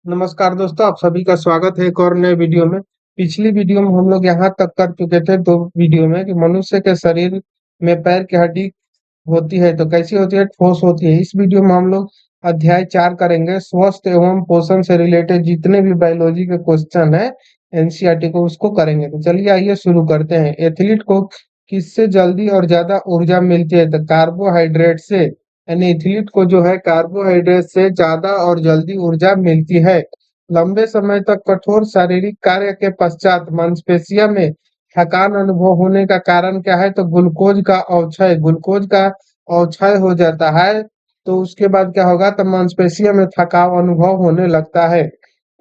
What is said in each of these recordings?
नमस्कार दोस्तों, आप सभी का स्वागत है एक और नए वीडियो में। पिछली वीडियो में हम लोग यहाँ तक कर चुके थे दो वीडियो में कि मनुष्य के शरीर में पैर की हड्डी होती है तो कैसी होती है, ठोस होती है। इस वीडियो में हम लोग अध्याय 4 करेंगे। स्वस्थ एवं पोषण से रिलेटेड जितने भी बायोलॉजी के क्वेश्चन है एनसीईआरटी को उसको करेंगे। तो चलिए आइए शुरू करते हैं। एथलीट को किससे जल्दी और ज्यादा ऊर्जा मिलती है? तो कार्बोहाइड्रेट से, यानी एथलीट को जो है कार्बोहाइड्रेट से ज्यादा और जल्दी ऊर्जा मिलती है। लंबे समय तक कठोर शारीरिक कार्य के पश्चात मांसपेशियों में थकान अनुभव होने का कारण क्या है? तो ग्लूकोज का अवक्षय हो जाता है। तो उसके बाद क्या होगा? तो मांसपेशियों में थकाव अनुभव होने लगता है।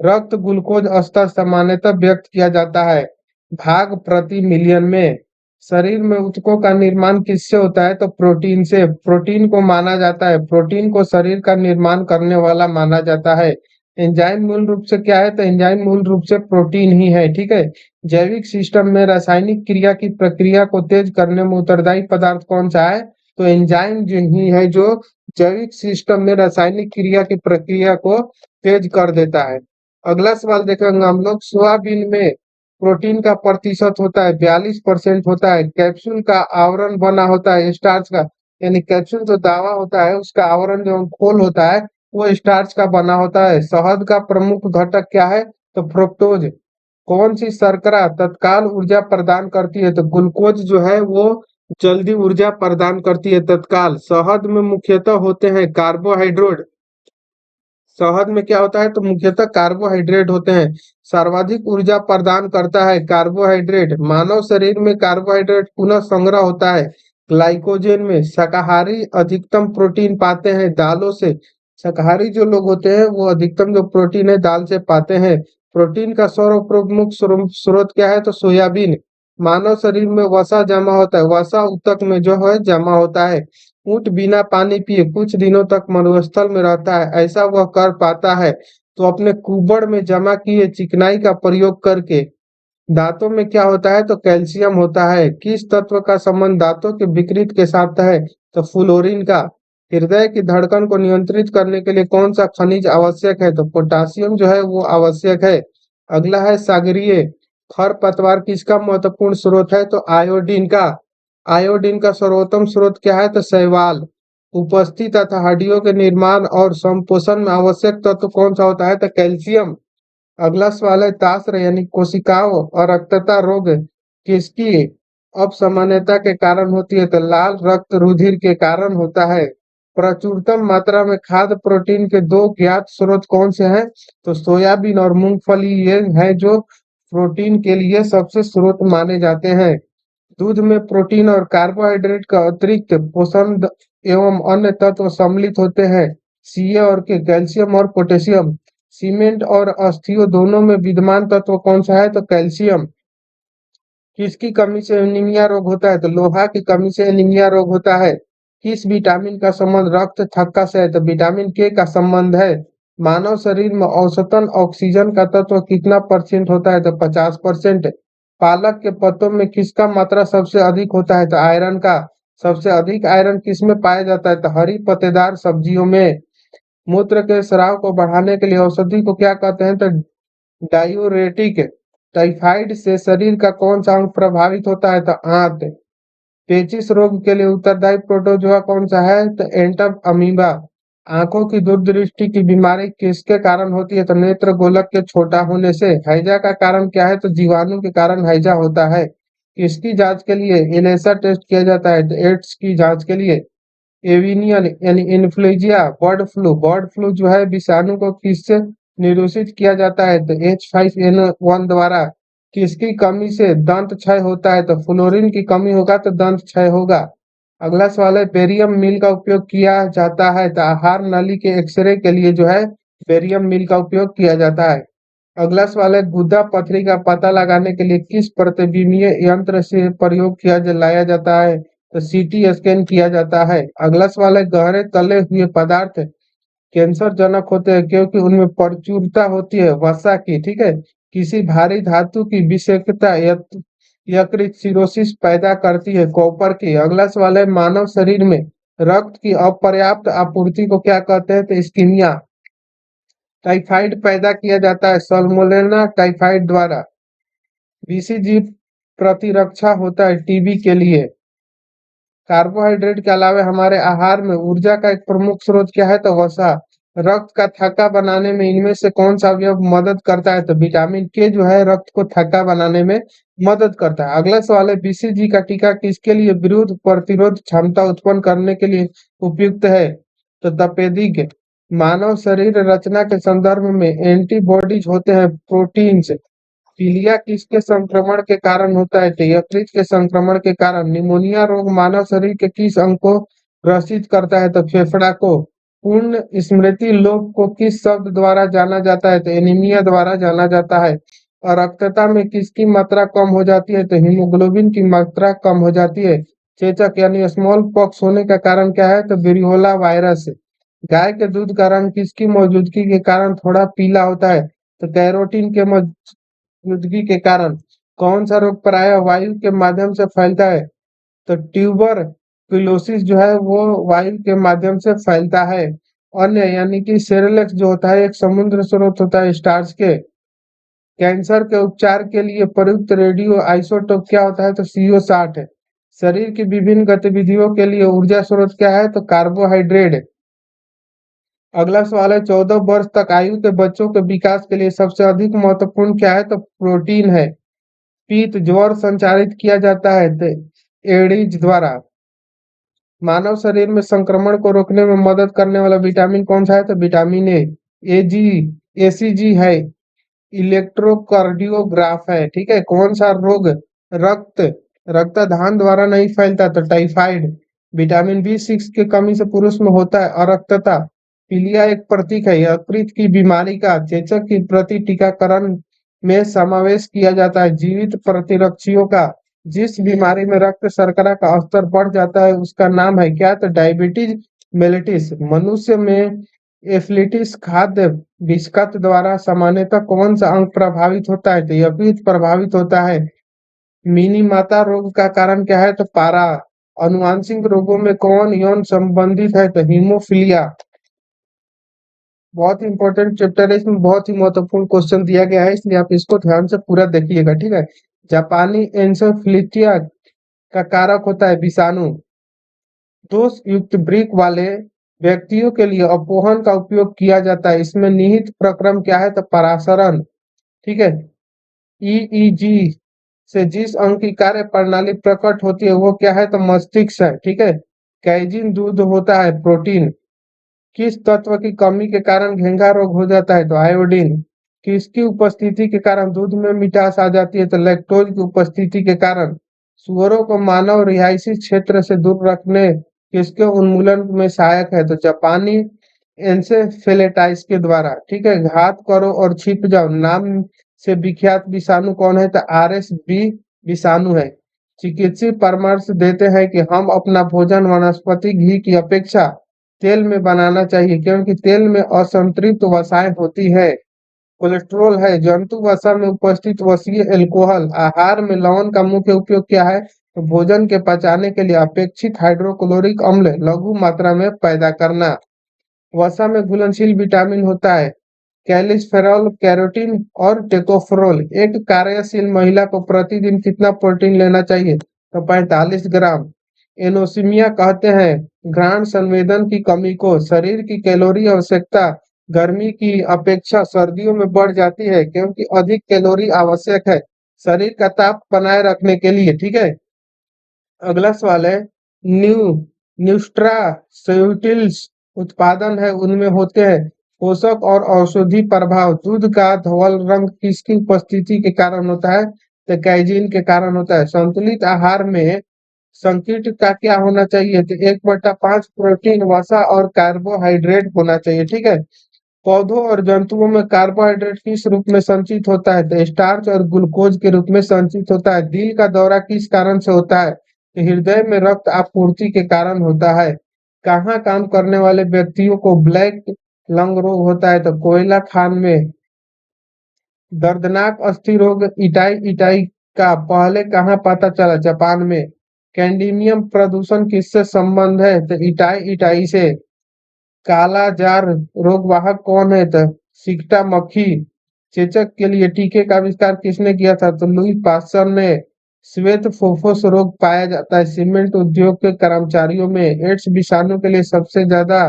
रक्त ग्लूकोज स्तर सामान्यतः व्यक्त किया जाता है भाग प्रति मिलियन में। शरीर में ऊतकों का निर्माण किससे होता है? तो प्रोटीन से। प्रोटीन को माना जाता है, प्रोटीन को शरीर का निर्माण करने वाला माना जाता है। एंजाइम मूल रूप से क्या है? तो एंजाइम मूल रूप से प्रोटीन ही है, ठीक है। जैविक सिस्टम में रासायनिक क्रिया की प्रक्रिया को तेज करने में उत्तरदायी पदार्थ कौन सा है? तो एंजाइम जो ही है जो जैविक सिस्टम में रासायनिक क्रिया की प्रक्रिया को तेज कर देता है। अगला सवाल देखेंगे हम लोग। सोयाबीन में प्रोटीन का प्रतिशत होता है 42% होता है। कैप्सूल का आवरण बना होता है स्टार्च का, यानी कैप्सूल जो दावा होता है उसका आवरण जो खोल होता है वो स्टार्च का बना होता है। शहद का प्रमुख घटक क्या है? तो फ्रुक्टोज। कौन सी शर्करा तत्काल ऊर्जा प्रदान करती है? तो ग्लूकोज जो है वो जल्दी ऊर्जा प्रदान करती है तत्काल। शहद में मुख्यतः होते हैं कार्बोहाइड्रेट। शहद में क्या होता है? तो मुख्यतः कार्बोहाइड्रेट होते हैं। सर्वाधिक ऊर्जा प्रदान करता है कार्बोहाइड्रेट। मानव शरीर में कार्बोहाइड्रेट पुनः संग्रह होता है ग्लाइकोजन में। शाकाहारी अधिकतम प्रोटीन पाते हैं दालों से। शाकाहारी जो लोग होते हैं वो अधिकतम जो प्रोटीन है दाल से पाते हैं। प्रोटीन का सर्वप्रमुख स्रोत क्या है? तो सोयाबीन। मानव शरीर में वसा जमा होता है, वसा ऊतक में जो है जमा होता है। ऊंट बिना पानी पिए कुछ दिनों तक मरुस्थल में रहता है, ऐसा वह कर पाता है तो अपने कुबड़ में जमा किए चिकनाई का प्रयोग करके। दांतों में क्या होता है? तो कैल्शियम होता है। किस तत्व का संबंध दांतों के विकृत के साथ है? तो फ्लोरीन का। हृदय की धड़कन को नियंत्रित करने के लिए कौन सा खनिज आवश्यक है? तो पोटासियम जो है वो आवश्यक है। अगला है सागरीय खरपतवार किसका महत्वपूर्ण स्रोत है? तो आयोडीन का। आयोडीन का सर्वोत्तम स्रोत क्या है? तो शैवाल। उपस्थित तथा हड्डियों के निर्माण और संपोषण में आवश्यक तत्व कौन सा होता है? तो कैल्शियम। अगला सवाल है तास्र यानी कोशिकाओं और रक्तता रोग किसकी अपसामान्यता के कारण होती है? तो लाल रक्त रुधिर के कारण होता है। प्रचुरतम मात्रा में खाद्य प्रोटीन के दो ज्ञात स्रोत कौन से हैं? तो सोयाबीन और मूंगफली, ये है जो प्रोटीन के लिए सबसे स्रोत माने जाते हैं। दूध में प्रोटीन और कार्बोहाइड्रेट का अतिरिक्त पोषण एवं अन्य तत्व सम्मिलित होते हैं। सीए और के कैल्शियम और पोटेशियम। सीमेंट और अस्थियों दोनों में विद्यमान तत्व कौन सा है? तो कैल्शियम। किसकी कमी से एनीमिया रोग होता है? तो लोहा की कमी से एनीमिया रोग होता है। किस विटामिन का संबंध रक्त थक्का से है? तो विटामिन के का संबंध है। मानव शरीर में औसतन ऑक्सीजन का तत्व कितना परसेंट होता है? तो 50%। पालक के पत्तों में किसका मात्रा सबसे अधिक होता है? तो आयरन का। सबसे अधिक आयरन किस में पाया जाता है? तो हरी पत्तेदार सब्जियों में। मूत्र के स्राव को बढ़ाने के लिए औषधि को क्या कहते हैं? तो डायूरेटिक। टाइफाइड से शरीर का कौन सा अंग प्रभावित होता है? तो आंत। पेचिश रोग के लिए उत्तरदायी प्रोटोजोआ कौन सा है? तो एंटम अमीबा। आंखों की दूरदृष्टि की बीमारी किसके कारण होती है? तो नेत्र गोलक के छोटा होने से। हैजा का कारण क्या है? तो जीवाणु के कारण हैजा होता है। किसकी जांच के लिए एलिसा टेस्ट किया जाता है? तो एड्स की जांच के लिए। एविनियन यानी इन्फ्लुएंजा बर्ड फ्लू जो है विषाणु को किससे निरूपित किया जाता है? तो H5N1 द्वारा। किसकी कमी से दंत क्षय होता है? तो फ्लोरीन की कमी होगा तो दंत क्षय होगा। अगला सवाल है बेरियम मिल का उपयोग किया जाता है? तो आहार नली के एक्सरे के लिए जो है बेरियम मिल का उपयोग किया जाता है। अगला सवाल है गुदा पथरी का पता लगाने के लिए किस प्रतिबिंबीय यंत्र से प्रयोग लाया जाता है? तो सीटी स्कैन किया जाता है। अगला सवाल है गहरे तले हुए पदार्थ कैंसर जनक होते हैं क्योंकि उनमें प्रचुरता होती है वसा की, ठीक है। किसी भारी धातु की विषाक्तता यकृत सिरोसिस पैदा करती है कॉपर की। अगला सवाल है मानव शरीर में रक्त की अपर्याप्त आपूर्ति को क्या कहते हैं? तो इस्कीमिया। टाइफाइड पैदा किया जाता है सल्मोनेला टाइफाइड द्वारा। बीसीजी प्रतिरक्षा होता है टीबी के लिए। कार्बोहाइड्रेट के अलावा हमारे आहार में ऊर्जा का एक प्रमुख स्रोत क्या है? तो वसा। रक्त का थक्का बनाने में इनमें से कौन सा अवयव मदद करता है? तो विटामिन के जो है रक्त को थक्का बनाने में मदद करता है। अगला सवाल है, बीसीजी का टीका किसके लिए विरोध प्रतिरोध क्षमता उत्पन्न करने के लिए उपयुक्त है? तो तपेदिक। मानव शरीर रचना के संदर्भ में एंटीबॉडीज होते हैं प्रोटीन्स। पीलिया किसके संक्रमण के कारण होता है? तो यकृत के संक्रमण के कारण। निमोनिया रोग मानव शरीर के किस अंग को ग्रसित करता है? तो फेफड़ा को। पूर्ण स्मृति लोप को किस शब्द द्वारा जाना जाता है? तो एनीमिया द्वारा जाना जाता है। और रक्तता में किसकी मात्रा कम हो जाती है? तो हीमोग्लोबिन की मात्रा कम हो जाती है। चेचक यानी स्मॉल पॉक्स होने का कारण क्या है? तो वेरियोला वायरस। गाय के दूध का रंग किसकी मौजूदगी के कारण थोड़ा पीला होता है? तो कैरोटीन के मौजूदगी के कारण। कौन सा रोग प्रायः वायु के माध्यम से फैलता है? तो ट्यूबर क्लोसिस जो है वो वायु के माध्यम से फैलता है। अन्य यानी कि सेरेलेक्स जो होता है एक समुद्र स्रोत होता है स्टार्च के। कैंसर के उपचार के लिए प्रयुक्त रेडियो आइसोटोप क्या होता है? तो CO60 है। शरीर की विभिन्न गतिविधियों के लिए ऊर्जा स्रोत क्या है? तो कार्बोहाइड्रेट। अगला सवाल है, 14 वर्ष तक आयु के बच्चों के विकास के लिए सबसे अधिक महत्वपूर्ण क्या है? तो प्रोटीन है। पीत ज्वर संचारित किया जाता है तो एडीज द्वारा। मानव शरीर में संक्रमण को रोकने में मदद करने वाला विटामिन कौन सा है? तो विटामिन ए जी एसीजी है। इलेक्ट्रोकार्डियोग्राफ है। ठीक है। कौन सा रोग रक्त रक्तदान द्वारा नहीं फैलता? तो टाइफाइड। विटामिन B6 की कमी से पुरुष में होता है अरक्तता। पीलिया एक प्रतीक है यकृत की बीमारी का। चेचक की प्रति टीकाकरण में समावेश किया जाता है जीवित प्रतिरक्षियों का। जिस बीमारी में रक्त शर्करा का स्तर बढ़ जाता है उसका नाम है क्या? तो डायबिटीज मेलिटिस। मनुष्य में एफ्लिटिस खाद्य विषाक्त द्वारा सामान्यतः कौन सा अंग प्रभावित होता है? तो यकृत प्रभावित होता है। मिनी माता रोग का कारण क्या है? तो पारा। अनुवांशिक रोगों में कौन यौन संबंधित है? तो हीमोफिलिया। बहुत इंपॉर्टेंट चैप्टर है, इसमें बहुत ही महत्वपूर्ण क्वेश्चन दिया गया है इसलिए आप इसको ध्यान से पूरा देखिएगा। ठीक है। जापानी एन्सेफेलिटिया का कारक होता है विषाणु। दोष युक्त ब्रिक वाले व्यक्तियों के लिए अपोहन का उपयोग किया जाता है। इसमें निहित प्रक्रम क्या है? तो परासरण। ठीक है। ईईजी से जिस अंग की कार्य प्रणाली प्रकट होती है वो क्या है? तो मस्तिष्क है। ठीक है। कैजिन दूध होता है प्रोटीन। किस तत्व की कमी के कारण घेंघा रोग हो जाता है? तो आयोडीन। किसकी उपस्थिति के कारण दूध में मिठास आ जाती है? तो लैक्टोज की उपस्थिति के कारण। सुअरों को मानव रिहायशी क्षेत्र से दूर रखने किसके उन्मूलन में सहायक है? तो जापानी एन्सेफेलाइटिस के द्वारा। ठीक है। घात करो और छिप जाओ नाम से विख्यात विषाणु कौन है? तो RSV विषाणु है। चिकित्सक परामर्श देते हैं कि हम अपना भोजन वनस्पति घी की अपेक्षा तेल में बनाना चाहिए क्योंकि तेल में असंतृप्त वसाएं होती है। कोलेस्ट्रॉल है। जंतु वसा में उपस्थित वसीय एल्कोहल। आहार में लवण का मुख्य उपयोग क्या है? तो भोजन के पचाने के लिए अपेक्षित हाइड्रोक्लोरिक अम्ल लघु मात्रा में पैदा करना। वसा में घुलनशील विटामिन होता है कैल्शिफेरॉल कैरोटीन और टेकोफेरॉल। एक कार्यशील महिला को प्रतिदिन कितना प्रोटीन लेना चाहिए? तो 45 ग्राम। एनोसिमिया कहते हैं घ्राण संवेदन की कमी को। शरीर की कैलोरी आवश्यकता गर्मी की अपेक्षा सर्दियों में बढ़ जाती है क्योंकि अधिक कैलोरी आवश्यक है शरीर का ताप बनाए रखने के लिए। ठीक है। अगला सवाल है, न्यू न्यूट्रास्यूटिल्स उत्पादन है उनमें होते हैं पोषक और औषधि प्रभाव। दूध का धवल रंग किसकी उपस्थिति के कारण होता है? तो कैजीन के कारण होता है। संतुलित आहार में संकीर्ण का क्या होना चाहिए? तो 1/5 प्रोटीन वसा और कार्बोहाइड्रेट होना चाहिए। ठीक है। पौधों और जंतुओं में कार्बोहाइड्रेट किस रूप में संचित होता है? तो स्टार्च और ग्लूकोज के रूप में संचित होता है। दिल का दौरा किस कारण से होता है? तो हृदय में रक्त आपूर्ति के कारण होता है। कहाँ काम करने वाले व्यक्तियों को ब्लैक लंग रोग होता है? तो कोयला खान में। दर्दनाक अस्थि रोग इटाई इटाई का पहले कहाँ पता चला? जापान में। कैडमियम प्रदूषण किससे संबंध है? तो इटाई इटाई से। काला जार रोग वाहक कौन है? तो सिकटा मक्खी चेचक के लिए टीके का आविष्कार किसने किया था? तो लुई पास्चर ने। श्वेत फोफोस रोग पाया जाता है सीमेंट उद्योग के कर्मचारियों में। एड्स विषाणु के लिए सबसे ज्यादा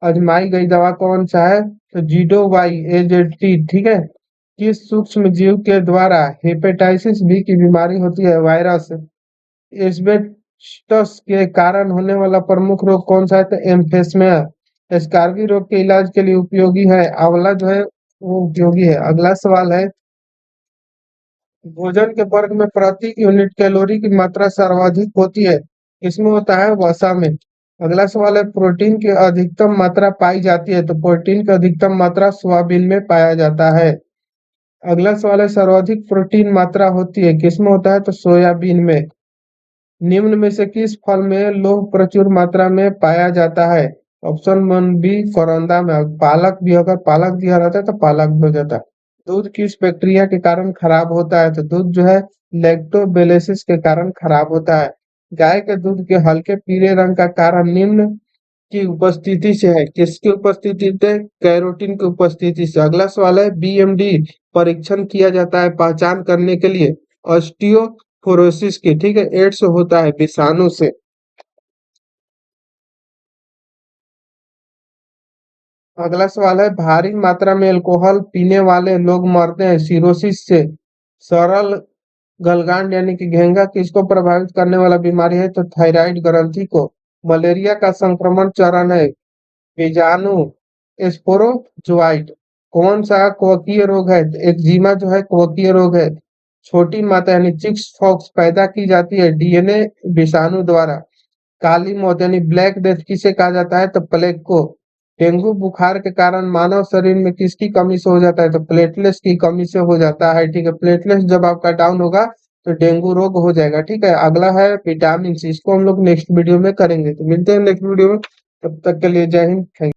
आजमाई गई दवा कौन सा है? तो जीडो वाई एजेटी, ठीक है। किस सूक्ष्म जीव के द्वारा हेपेटाइटिस बी की बीमारी होती है? वायरस। एस्बेस्टस के कारण होने वाला प्रमुख रोग कौन सा है? तो एम्फिस्मिया। स्कार्वी रोग के इलाज के लिए उपयोगी है? आंवला जो है वो उपयोगी है। अगला सवाल है, भोजन के वर्ग में प्रति यूनिट कैलोरी की मात्रा सर्वाधिक होती है? इसमें होता है वसा में। अगला सवाल है, प्रोटीन की अधिकतम मात्रा पाई जाती है? तो प्रोटीन की अधिकतम मात्रा सोयाबीन में पाया जाता है। अगला सवाल है, सर्वाधिक प्रोटीन मात्रा होती है किसमें होता है? तो सोयाबीन में। निम्न में से किस फल में लौह प्रचुर मात्रा में पाया जाता है? ऑप्शन वन बी करौंदा में। पालक भी, अगर पालक दिया रहता है तो पालक भी हो जाता है। दूध किस बैक्टीरिया के कारण खराब होता है? तो दूध जो है लैक्टोबैसिलस के कारण खराब होता है। गाय के दूध के हल्के पीले रंग का कारण निम्न की उपस्थिति से है? किसकी उपस्थिति से? कैरोटीन की उपस्थिति से। अगला सवाल है, बीएमडी परीक्षण किया जाता है पहचान करने के लिए ऑस्टियोपोरोसिस की, ठीक है। एड्स होता है विषाणु से। अगला सवाल है, भारी मात्रा में अल्कोहल पीने वाले लोग मरते हैं सिरोसिस से। सरल गलगांड यानी कि घेंगा किसको प्रभावित करने वाला बीमारी है? तो थायराइड ग्रंथि को। मलेरिया का संक्रमण चरण है बीजाणु स्पोरोजोआइट। कौन सा कवकीय रोग है? एक्जिमा जो है कवकीय रोग है। छोटी माता यानी चिक्स फॉक्स पैदा की जाती है डीएनए विषाणु द्वारा। काली मौत यानी ब्लैक डेथ किसे कहा जाता है? तो प्लेग को। डेंगू बुखार के कारण मानव शरीर में किसकी कमी से हो जाता है? तो प्लेटलेट्स की कमी से हो जाता है, ठीक है। प्लेटलेट्स जब आपका डाउन होगा तो डेंगू रोग हो जाएगा, ठीक है। अगला है विटामिन सी, इसको हम लोग नेक्स्ट वीडियो में करेंगे। तो मिलते हैं नेक्स्ट वीडियो में, तब तक के लिए जय हिंद, थैंक